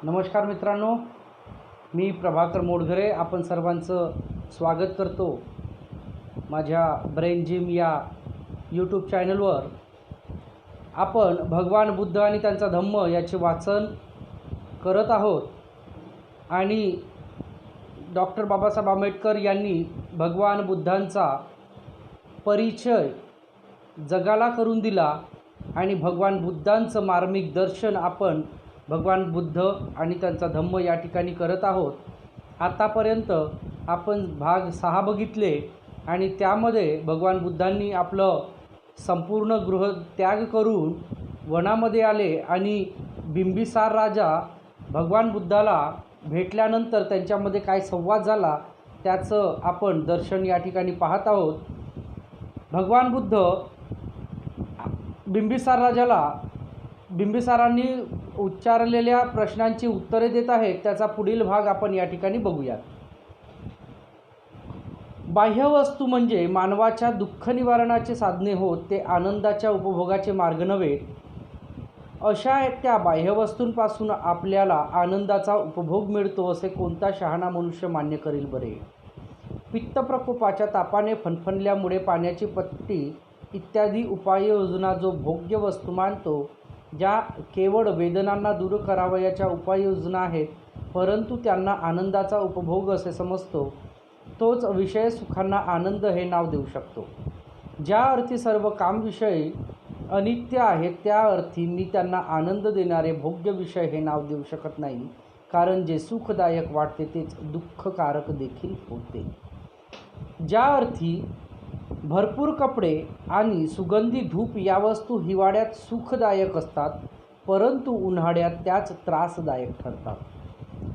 नमस्कार मित्रांनो, मी प्रभाकर मोडघरे आपण सर्वांचं स्वागत करतो माझ्या ब्रेन जिम या यूट्यूब चॅनलवर. आपण भगवान बुद्ध आणि त्यांचा धम्म याचे वाचन करत आहोत आणि डॉक्टर बाबासाहेब आंबेडकर यांनी भगवान बुद्धांचा परिचय जगाला करून दिला आणि भगवान बुद्धांचं मार्मिक दर्शन आपण भगवान बुद्ध आणि त्यांचा धम्म या ठिकाणी करत आहोत. आतापर्यंत आपण भाग 6 बघितले आणि त्यामध्ये भगवान बुद्धांनी आपलं संपूर्ण गृहत्याग करून वनामध्ये आले आणि बिंबिसार राजा भगवान बुद्धाला भेटल्यानंतर त्यांच्यामध्ये काय संवाद झाला त्याचं आपण दर्शन या ठिकाणी पाहत आहोत. भगवान बुद्ध बिंबिसारांनी उच्चारलेल्या प्रश्नांची उत्तरे देत आहेत. त्याचा पुढील भाग आपण या ठिकाणी बघूयात. बाह्यवस्तू म्हणजे मानवाच्या दुःख निवारणाचे साधने होत, ते आनंदाच्या उपभोगाचे मार्ग नव्हे. अशा त्या बाह्यवस्तूंपासून आपल्याला आनंदाचा उपभोग मिळतो असे कोणता शहाणा मनुष्य मान्य करेल बरे. पित्तप्रकोपाच्या तापाने फणफणल्यामुळे पाण्याची पट्टी इत्यादी उपाययोजना जो भोग्य वस्तू मानतो, ज्या केवळ वेदनांना दूर करावयाच्या उपाययोजना आहेत परंतु त्यांना आनंदाचा उपभोग असे समजतो, तोच विषय सुखांना आनंद हे नाव देऊ शकतो. ज्या अर्थी सर्व कामविषयी अनित्य आहेत त्या अर्थी मी त्यांना आनंद देणारे भोग्य विषय हे नाव देऊ शकत नाही, कारण जे सुखदायक वाटते तेच दुःखकारक देखील होते. ज्या अर्थी भरपूर कपडे आणि सुगंधी धूप या वस्तू हिवाळ्यात सुखदायक असतात परंतु उन्हाळ्यात त्याच त्रासदायक ठरतात,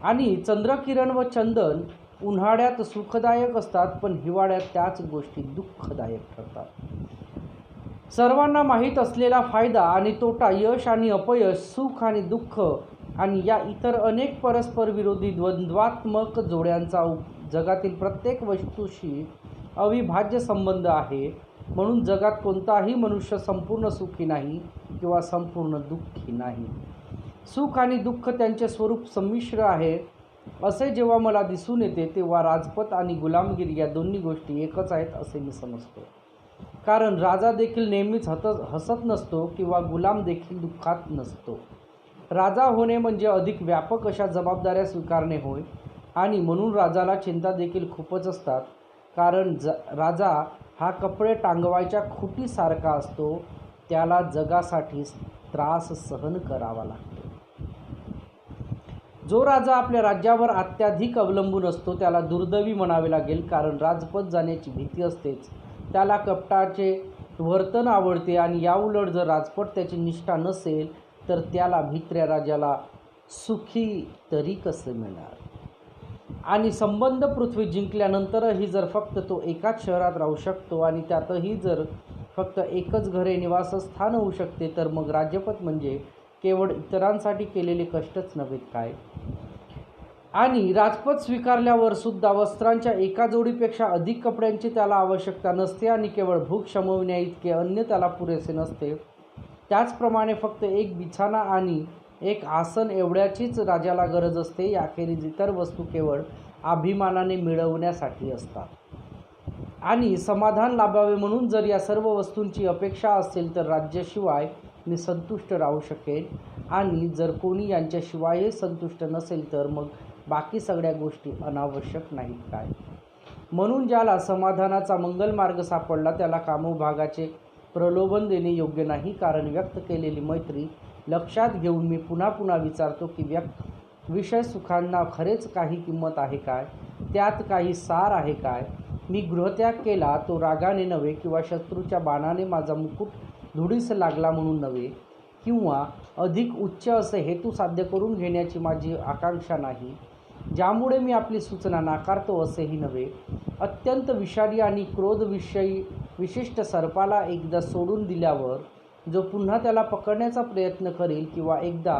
आणि चंद्रकिरण व चंदन उन्हाळ्यात सुखदायक असतात पण हिवाळ्यात त्याच गोष्टी दुःखदायक ठरतात. सर्वांना माहीत असलेला फायदा आणि तोटा, यश आणि अपयश, सुख आणि दुःख आणि या इतर अनेक परस्पर विरोधी द्वंद्वात्मक जोड्यांचा जगातील प्रत्येक वस्तूशी अविभाज्य संबंध आहे. म्हणून जगात कोणताही मनुष्य संपूर्ण सुखी नाही किंवा संपूर्ण दुःखी नाही. सुख आणि दुःख त्यांचे स्वरूप संमिश्र आहे असे जेव्हा मला दिसून येते तेव्हा राजपत आणि गुलामगिरी या दोन्ही गोष्टी एकच आहेत असे मी समजतो. कारण राजा देखील नेहमीच हसत नसतो किंवा गुलाम देखील दुःखात नसतो. राजा होणे म्हणजे अधिक व्यापक अशा जबाबदाऱ्या स्वीकारणे होय, आणि म्हणून राजाला चिंता देखील खूपच असतात. कारण राजा हा कपडे टांगवायच्या खुटीसारखा असतो, त्याला जगासाठी त्रास सहन करावा लागतो. जो राजा आपल्या राज्यावर अत्याधिक अवलंबून असतो त्याला दुर्दैवी म्हणावे लागेल, कारण राजपद जाण्याची भीती असतेच. त्याला कपटाचे वर्तन आवडते आणि याउलट जर राजपट त्याची निष्ठा नसेल तर त्याला भित्र्या राजाला सुखी तरी कसे मिळणार. आणि संबंध पृथ्वी जिंकल्यानंतरही जर फक्त तो एकाच शहरात राहू शकतो आणि त्यातही जर फक्त एकच घरे निवासस्थान होऊ शकते तर मग राज्यपद म्हणजे केवळ इतरांसाठी केलेले कष्टच नव्हेत काय. आणि राजपद स्वीकारल्यावर सुद्धा वस्त्रांच्या एका जोडीपेक्षा अधिक कपड्यांची त्याला आवश्यकता नसते आणि केवळ भूक शमविण्याइतके अन्न त्याला पुरेसे नसते. त्याचप्रमाणे फक्त एक बिछाना आणि एक आसन एवढ्याचीच राजाला गरज असते. याखेरीज इतर वस्तू केवळ अभिमानाने मिळवण्यासाठी असतात. आणि समाधान लाभावे म्हणून जर या सर्व वस्तूंची अपेक्षा असेल तर राज्याशिवाय मी संतुष्ट राहू शकेन, आणि जर कोणी यांच्याशिवायही संतुष्ट नसेल तर मग बाकी सगळ्या गोष्टी अनावश्यक नाहीत काय. म्हणून ज्याला समाधानाचा मंगल मार्ग सापडला त्याला कामोभागाचे प्रलोभन देणे योग्य नाही. कारण व्यक्त केलेली मैत्री लक्षात घेऊन मी पुन्हा पुन्हा विचारतो की विषय सुखांना खरेच काही किंमत आहे काय, त्यात काही सार आहे काय. मी गृहत्याग केला तो रागाने नव्हे किंवा शत्रूच्या बाणाने माझा मुकुट धुळीस लागला म्हणून नव्हे, किंवा अधिक उच्च असे हेतू साध्य करून घेण्याची माझी आकांक्षा नाही ज्यामुळे मी आपली सूचना नाकारतो असेही नव्हे. अत्यंत विषारी आणि क्रोधविषयी विशिष्ट सर्पाला एकदा सोडून दिल्यावर जो पुन्हा त्याला पकडण्याचा प्रयत्न करेल, किंवा एकदा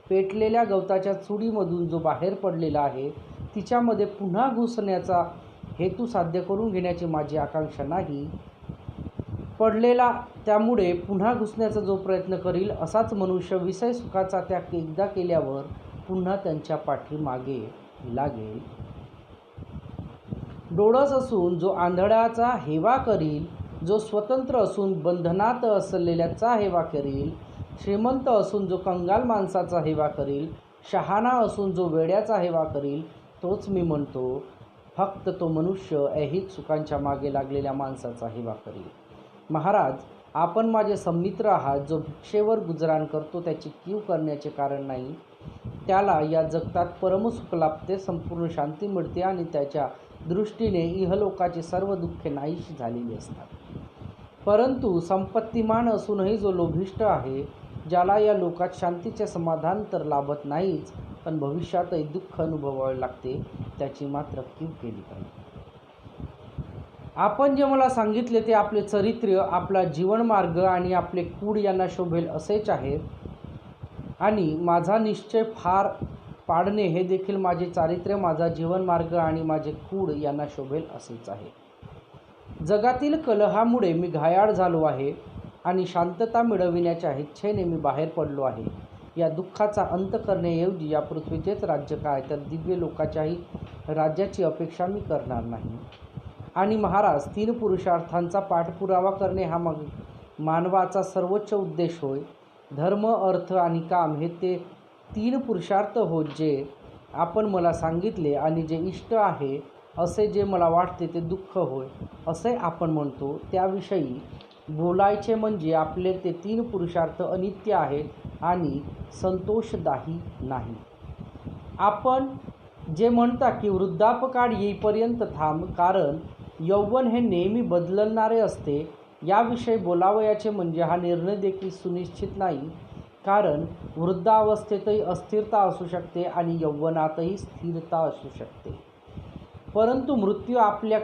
पेटलेल्या गवताच्या चुडीमधून जो बाहेर पडलेला आहे तिच्यामध्ये पुन्हा घुसण्याचा हेतू साध्य करून घेण्याची माझी आकांक्षा नाही. पडलेला त्यामुळे पुन्हा घुसण्याचा जो प्रयत्न करील असाच मनुष्य विषय सुखाचा त्याग एकदा केल्यावर पुन्हा त्यांच्या पाठीमागे लागेल. डोळस असून जो आंधळ्याचा हेवा करील, जो स्वतंत्र असून बंधनात असलेल्याचा हेवा करील, श्रीमंत असून जो कंगाल माणसाचा हेवा करील, शहाणा असून जो वेड्याचा हेवा करील, तोच मी म्हणतो. फक्त तो मनुष्य ऐहिक सुखांच्या मागे लागलेल्या माणसाचा हेवा करील. महाराज, आपण माझे सन्मित्र आहात. जो भिक्षेवर गुजराण करतो त्याची कीव करण्याचे कारण नाही. त्याला या जगतात परमसुख लाभते, संपूर्ण शांती मिळते आणि त्याच्या दृष्टीने इहलोकाची सर्व दुःखे नाहीशी झालेली असतात. परंतु संपत्तिमान असूनही जो लोभिष्ठ आहे, ज्याला या लोकात शांतीचे समाधान तर लाभत नाहीच, पण भविष्यातही दुःख अनुभवावे लागते, त्याची मात्र कीव केली पाहिजे. आपण जे मला सांगितले ते आपले चरित्र, आपला जीवनमार्ग आणि आपले कूड यांना शोभेल असेच आहे. आणि माझा निश्चय फार पाडणे हे देखील माझे चारित्र्य, माझा जीवनमार्ग आणि माझे कूड यांना शोभेल असेच आहे. जगातील कलहामुळे मी घायाळ झालो आहे आणि शांतता मिळविण्याच्या इच्छेने मी बाहेर पडलो आहे. या दुःखाचा अंत करण्याऐवजी या पृथ्वीचेच राज्य काय, तर दिव्य लोकाच्याही राज्याची अपेक्षा मी करणार नाही. आणि महाराज, 3 पुरुषार्थांचा पाठपुरावा करणे हा मानवाचा सर्वोच्च उद्देश होय. धर्म, अर्थ आणि काम हे ते 3 पुरुषार्थ होत जे आपण मला सांगितले. आणि जे इष्ट आहे असे जे मला वाटते ते दुःख होय असे आपण म्हणतो. त्याविषयी बोलायचे म्हणजे आपले ते 3 पुरुषार्थ अनित्य आहेत आणि संतोषदायी नाही. आपण जे म्हणता की वृद्धापकाळ येईपर्यंत थांब, कारण यौवन हे नेहमी बदलणारे असते, याविषयी बोलावयाचे म्हणजे हा निर्णय देखील सुनिश्चित नाही, कारण वृद्धावस्थेतही अस्थिरता असू शकते आणि यौवनातही स्थिरता असू शकते. परंतु मृत्यू आपल्या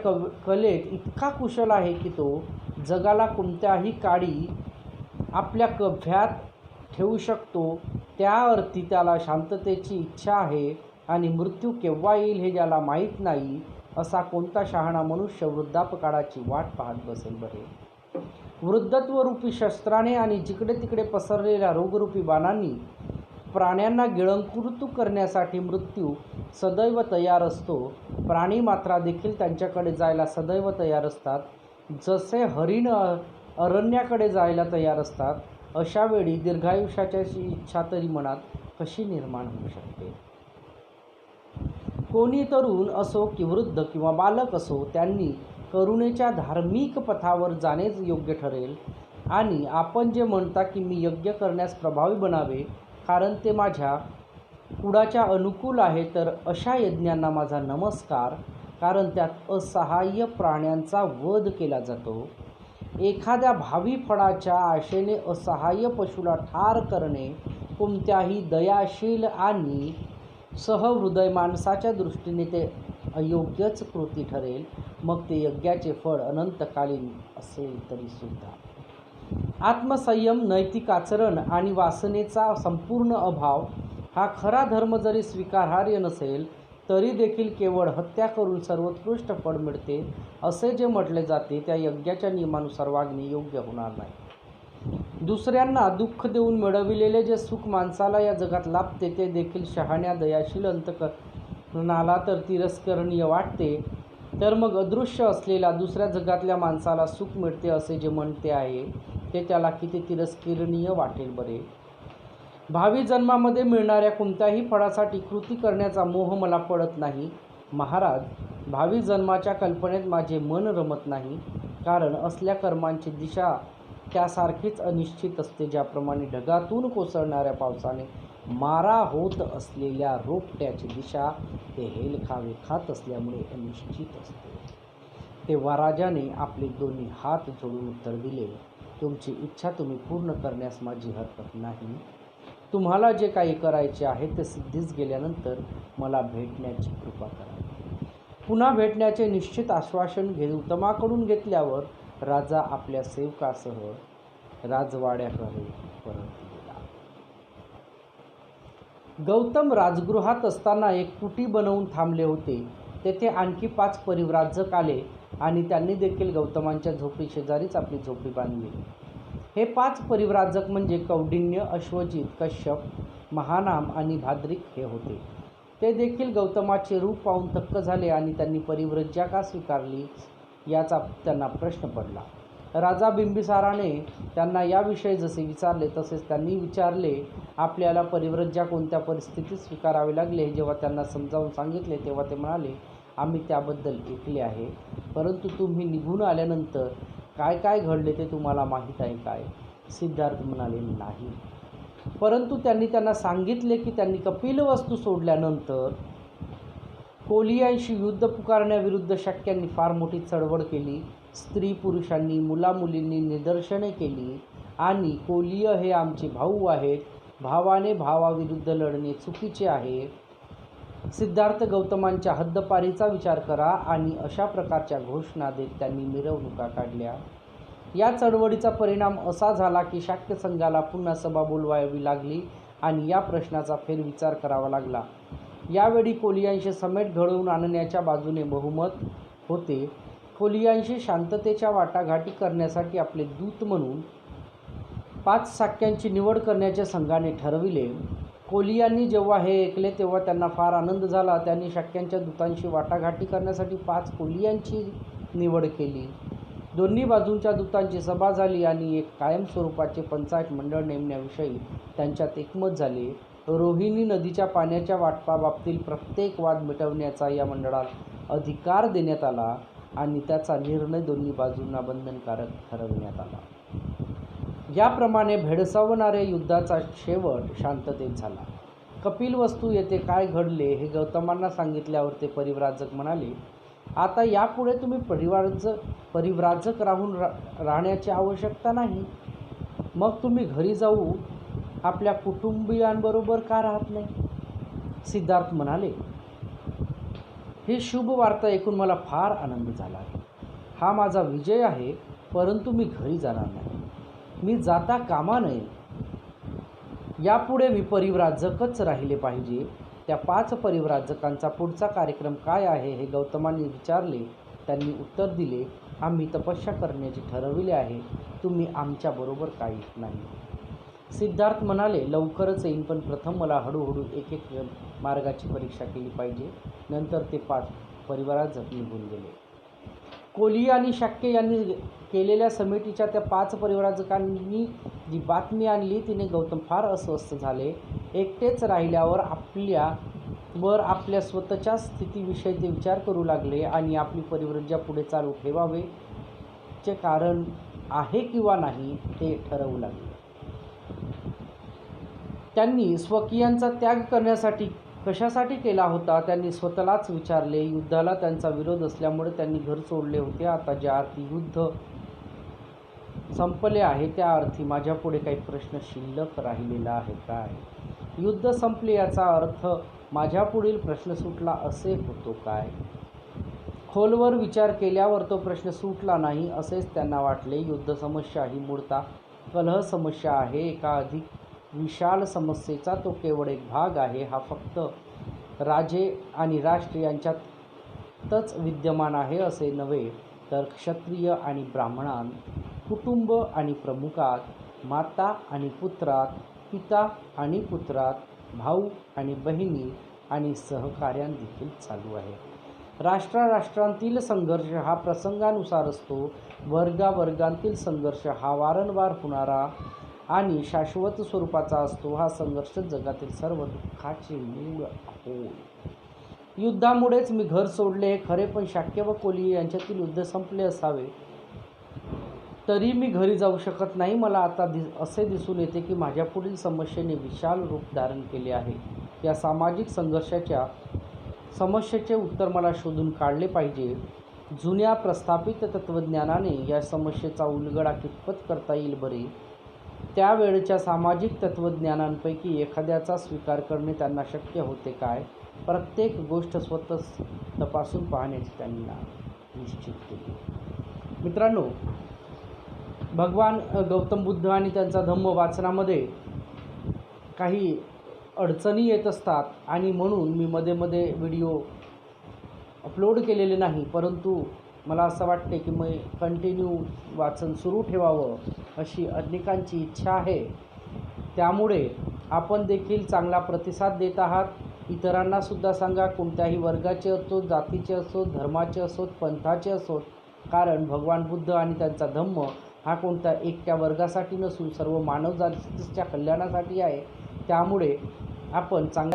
कलेत इतका कुशल आहे की तो जगाला कोणत्याही काळी आपल्या कव्यात ठेवू शकतो. त्या अर्थी त्याला शांततेची इच्छा आहे आणि मृत्यू केव्हा येईल हे ज्याला माहीत नाही, असा कोणता शहाणा मनुष्य वृद्धापकाळाची वाट पाहत बसेल बरे. वृद्धत्वरूपी शस्त्राने आणि जिकडे तिकडे पसरलेल्या रोगरूपी बाणांनी प्राण्यांना गिळंकृत करण्यासाठी मृत्यू सदैव तयार असतो. प्राणी मात्रा देखील त्यांच्याकडे जायला सदैव तयार असतात. जसे हरिण अरण्याकडे जायला तयार असतात, अशा वेळी दीर्घायुष्याची इच्छा तरी मनात कशी निर्माण होऊ शकते. कोणी तरुण असो की वृद्ध किंवा बालक असो, त्यांनी करुणेच्या धार्मिक पथावर जाणेच योग्य ठरेल. आणि आपण जे म्हणता की मी यज्ञ करण्यास प्रभावी बनावे कारण ते माझ्या कुळाच्या अनुकूल आहे, तर अशा यज्ञांना माझा नमस्कार, कारण त्यात असहाय्य प्राण्यांचा वध केला जातो. एखाद्या भावी फळाच्या आशेने असहाय्य पशुला ठार करणे कोणत्याही दयाशील आणि सहृदय माणसाच्या दृष्टीने ते अयोग्यच कृती ठरेल, मग ते यज्ञाचे फळ अनंतकालीन असेल तरी सुद्धा. आत्मसंयम, नैतिक आचरण आणि वासनेचा संपूर्ण अभाव हा खरा धर्म जरी स्वीकारार्ह नसेल तरी देखील केवळ हत्या करून सर्वोत्कृष्ट फळ मिळते असे जे म्हटले जाते, त्या यज्ञाच्या नियमानुसार वागणे योग्य होणार नाही. दुसऱ्यांना दुःख देऊन मिळविलेले जे सुख माणसाला या जगात लाभते ते देखील शहाण्या दयाशील अंतःकरणाला तर तिरस्करणीय वाटते, तर मग अदृश्य असलेल्या दुसऱ्या जगातल्या माणसाला सुख मिळते असे जे म्हणते आहे ते त्याला किती तिरस्करणीय वाटेल बरे. भावी जन्मामध्ये मिळणाऱ्या कोणत्याही फळासाठी कृती करण्याचा मोह मला पडत नाही. महाराज, भावी जन्माच्या कल्पनेत माझे मन रमत नाही, कारण असल्या कर्मांची दिशा त्यासारखीच अनिश्चित असते, ज्याप्रमाणे ढगातून कोसळणाऱ्या पावसाने मारा होत असलेल्या रोपट्याची दिशा ते हेलखावे खात असल्यामुळे अनिश्चित असते. तेव्हा राजाने आपले दोन्ही हात जोडून उत्तर दिले, तुमची इच्छा तुम्ही पूर्ण करण्यास माझी हरकत नाही. तुम्हाला जे काही करायचे आहे ते सिद्धीस गेल्यानंतर मला भेटण्याची कृपा करा. पुन्हा भेटण्याचे निश्चित आश्वासन गौतमाकडून घेतल्यावर राजा आपल्या सेवकासह राजवाड्याकडे परत गेला. गौतम राजगृहात असताना एक कुटी बनवून थांबले होते. तेथे आणखी 5 परिव्राजक आले आणि त्यांनी देखील गौतमांच्या झोपडी शेजारीच आपली झोपडी बांधली. हे 5 परिव्राजक म्हणजे कौंडिन्य, अश्वजित, कश्यप, महानाम आणि भाद्रिक हे होते. ते देखील गौतमाचे रूप पाहून थक्क झाले आणि त्यांनी परिव्रज्या का स्वीकारली याचा त्यांना प्रश्न पडला. राजा बिंबिसाराने त्यांना याविषयी जसे विचारले तसेच त्यांनी विचारले. आपल्याला परिव्रज्या कोणत्या परिस्थितीत स्वीकारावे लागले हे जेव्हा त्यांना समजावून सांगितले तेव्हा ते म्हणाले, आम्ही त्याबद्दल ऐकले आहे, परंतु तुम्ही निघून आल्यानंतर काय काय घडले ते तुम्हाला माहीत आहे काय? सिद्धार्थ म्हणाले, नाही. परंतु त्यांना सांगितले की त्यांनी कपिलवस्तू सोडल्यानंतर कोलियांशी युद्ध पुकारण्याविरुद्ध शाक्यांनी फार मोठी चळवळ केली. स्त्री पुरुषांनी मुलामुलींनी निदर्शने केली आणि कोलिय हे आमचे भाऊ आहेत, भावाने भावाविरुद्ध लढणे चुकीचे आहे. सिद्धार्थ गौतमांच्या हद्दपारीचा विचार करा आणि अशा प्रकारच्या घोषणा देत त्यांनी मिरवणुका काढल्या. या चळवळीचा परिणाम असा झाला की शाक्य संघाला पुन्हा सभा बोलवावी लागली आणि या प्रश्नाचा फेरविचार करावा लागला. यावेळी कोलियांशी समेट घडवून आणण्याच्या बाजूने बहुमत होते. कोलियांशी शांततेच्या वाटाघाटी करण्यासाठी आपले दूत म्हणून 5 शाक्यांची निवड करण्याचे संघाने ठरविले. कोलियांनी जेव्हा हे ऐकले तेव्हा त्यांना फार आनंद झाला. त्यांनी शाक्यांच्या दूतांशी वाटाघाटी करण्यासाठी 5 कोलियांची निवड केली. दोन्ही बाजूंच्या दूतांची सभा झाली आणि एक कायम स्वरूपाचे पंचायत मंडळ नेमण्याविषयी त्यांच्यात एकमत झाले. रोहिणी नदीच्या पाण्याच्या वाटपाबाबतील प्रत्येक वाद मिटवण्याचा या मंडळात अधिकार देण्यात आला आणि त्याचा निर्णय दोन्ही बाजूंना बंधनकारक ठरविण्यात आला. याप्रमाणे भेडसावणाऱ्या युद्धाचा शेवट शांततेत झाला. कपिलवस्तू येथे काय घडले हे गौतमांना सांगितल्यावर ते परिव्राजक म्हणाले, आता यापुढे तुम्ही परिव्राजक राहण्याची आवश्यकता नाही. मग तुम्ही घरी जाऊ आपल्या कुटुंबियांबरोबर का राहत नाही? सिद्धार्थ म्हणाले, ही शुभ वार्ता ऐकून मला फार आनंद झाला. हा माझा विजय आहे, परंतु मी घरी जाणार नाही. मी जाता कामा नये. यापुढे मी परिव्राजकच राहिले पाहिजे. त्या 5 परिव्राजकांचा पुढचा कार्यक्रम काय आहे हे गौतमांनी विचारले. त्यांनी उत्तर दिले, आम्ही तपस्या करण्याचे ठरविले आहे. तुम्ही आमच्याबरोबर का येत नाही? सिद्धार्थ म्हणाले, लवकरच येईन, पण प्रथम मला हळूहळू एक मार्गाची परीक्षा केली पाहिजे. नंतर ते 5 परिव्राजक निघून गेले. कोलिय आणि शाक्य यांनी केलेल्या समितीच्या त्या 5 परिव्राजकांनी जी बातमी आणली तिने गौतम फार अस्वस्थ झाले. एकटेच राहिल्यावर आपल्या स्वतःच्या स्थितीविषयी ते विचार करू लागले आणि आपली परिव्रज्या पुढे चालू ठेवावे चे कारण आहे किंवा नाही ते ठरवू लागले. त्यांनी स्वकीयांचा त्याग करण्यासाठी कशासाठी केला होता त्यांनी स्वतःलाच विचारले. युद्धाला त्यांचा विरोध असल्यामुळे त्यांनी घर सोडले होते. आता ज्या अर्थी युद्ध संपले आहे त्या अर्थी माझ्यापुढे काही प्रश्न शिल्लक राहिलेला आहे काय? युद्ध संपले याचा अर्थ माझ्यापुढील प्रश्न सुटला असे होतो काय? खोलवर विचार केल्यावर तो प्रश्न सुटला नाही असेच त्यांना वाटले. युद्ध समस्या ही मूळतः कलह समस्या आहे. एका अधिक विशाल समस्येचा तो केवळ एक भाग आहे. हा फक्त राजे आणि राष्ट्र यांच्यातच विद्यमान आहे असे नव्हे, तर क्षत्रिय आणि ब्राह्मणांत, कुटुंब आणि प्रमुखात, माता आणि पुत्रात, पिता आणि पुत्रात, भाऊ आणि बहिणी आणि सहकार्यांत देखील चालू आहे. राष्ट्रांतील संघर्ष हा प्रसंगानुसार असतो. वर्गांतील संघर्ष हा वारंवार होणारा आणि शाश्वत स्वरूपाचा असतो. हा संघर्ष जगातील सर्व दुःखाचे मूळ होय. युद्धामुळेच मी घर सोडले हे खरे, पण शाक्य व कोलिय यांच्यातील युद्ध संपले असावे तरी मी घरी जाऊ शकत नाही. मला आता असे दिसून येते की माझ्या पुढील समस्येने विशाल रूप धारण केले आहे. या सामाजिक समस्येचे उत्तर मला शोधून काढले पाहिजे. जुन्या प्रस्थापित तत्त्वज्ञानाने या समस्येचा उलगडा कितपत करता येईल बरे? त्यावेळच्या सामाजिक तत्त्वज्ञानांपैकी एखाद्याचा स्वीकार करणे त्यांना शक्य होते काय? प्रत्येक गोष्ट स्वतः तपासून पाहण्याचे त्यांना निश्चित केले. मित्रांनो, भगवान गौतम बुद्ध आणि त्यांचा धम्म वाचनामध्ये काही अडचणी येत असतात आणि म्हणून मी मध्ये व्हिडिओ अपलोड केलेले नाही, परंतु मला असं वाटते की मी कंटिन्यू वाचन सुरू ठेवावं अशी अनेकांची इच्छा आहे. त्यामुळे आपण देखील चांगला प्रतिसाद देत आहात. इतरांना सुद्धा सांगा, कोणत्याही वर्गाचे असोत, जातीचे असोत, धर्माचे असोत, पंथाचे असोत, कारण भगवान बुद्ध आणि त्यांचा धम्म हा कोणत्या एकट्या वर्गासाठी नसून सर्व मानवजातीच्या कल्याणासाठी आहे. त्यामुळे आपण चांगल्या